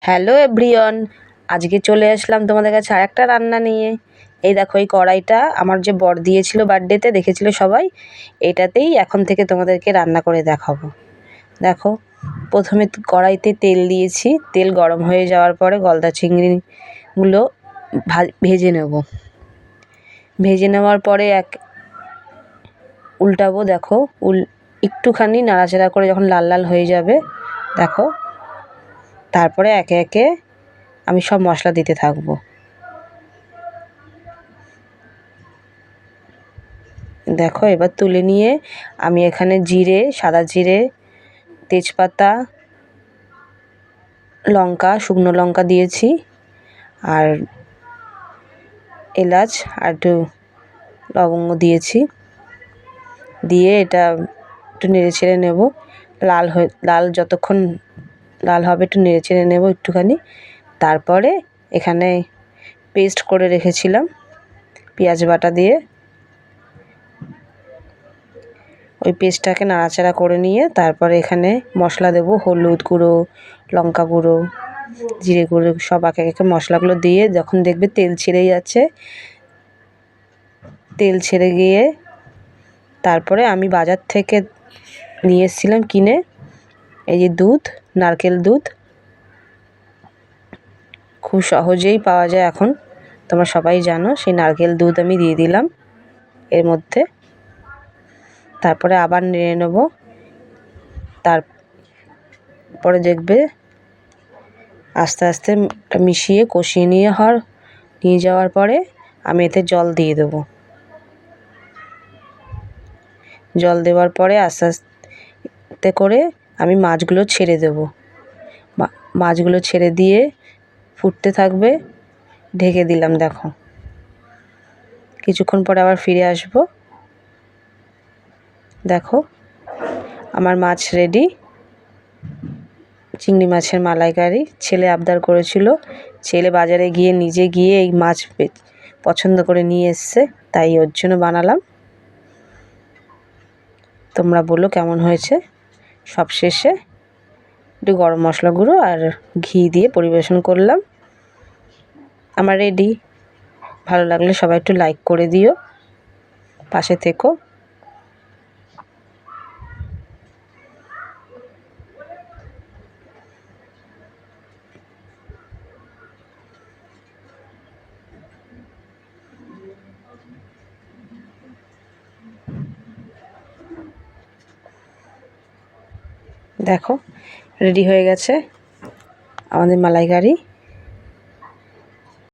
Hello everyone, আজকে চলে আসলাম তোমাদের কাছে আরেকটা রান্না নিয়ে। এই দেখো, এই কড়াইটা আমার যে বর দিয়েছিল বার্থডেতে, দেখেছিল সবাই। এটাতেই এখন থেকে তোমাদেরকে রান্না করে দেখাবো। দেখো, প্রথমে কড়াইতে তেল দিয়েছি। তেল গরম হয়ে যাওয়ার পরে গলদা চিংড়িগুলো ভেজে নেব। ভেজে নেওয়ার পরে উল্টাবো। দেখো, একটুখানি নাড়াচাড়া করে যখন লাল লাল হয়ে যাবে, দেখো, তারপরে একে একে আমি সব মশলা দিতে থাকবো। দেখো, এবার তুলে নিয়ে আমি এখানে জিরে, সাদা জিরে, তেজপাতা, লঙ্কা, শুকনো লঙ্কা দিয়েছি, আর এলাচ আর একটু লবঙ্গ দিয়েছি। দিয়ে এটা একটু নেড়ে ছেড়ে নেব। লাল যতক্ষণ লাল হবে একটু নেড়ে ছেড়ে নেব একটুখানি। তারপরে এখানে পেস্ট করে রেখেছিলাম পেঁয়াজ বাটা দিয়ে, ওই পেস্টটাকে নাড়াচাড়া করে নিয়ে তারপরে এখানে মশলা দেব। হলুদ গুঁড়ো, লঙ্কা গুঁড়ো, জিরে গুঁড়ো, সব একে একে মশলাগুলো দিয়ে যখন দেখবে তেল ছেড়ে যাচ্ছে, তেল ছেড়ে গিয়ে তারপরে আমি বাজার থেকে নিয়ে এসেছিলাম কিনে এই যে দুধ, নারকেল দুধ, খুব সহজেই পাওয়া যায় এখন, তোমরা সবাই জানো। সেই নারকেল দুধ আমি দিয়ে দিলাম এর মধ্যে। তারপরে আবার নেড়ে নেব। তারপরে দেখবে আস্তে আস্তে মিশিয়ে কষিয়ে নিয়ে যাওয়ার পরে আমি এতে জল দিয়ে দেবো। জল দেওয়ার পরে আস্তে আস্তে করে আমি মাছগুলো ছেড়ে দেব। মাছগুলো ছেড়ে দিয়ে ফুটতে থাকবে। ঢেকে দিলাম। দেখো, কিছুক্ষণ পরে আবার ফিরে আসব। দেখো, আমার মাছ রেডি। চিংড়ি মাছের মালাইকারি ছেলে আবদার করেছিল। ছেলে বাজারে নিজে গিয়ে এই মাছ পছন্দ করে নিয়ে এসছে, তাই ওর জন্য বানালাম। তোমরা বলো কেমন হয়েছে। সবশেষে একটু গরম মশলা গুঁড়ো আর ঘি দিয়ে পরিবেশন করলাম। আমার রেডি। ভালো লাগলে সবাই একটু লাইক করে দিও, পাশে থেকো। দেখো, রেডি হয়ে গেছে আমাদের মালাইকারি।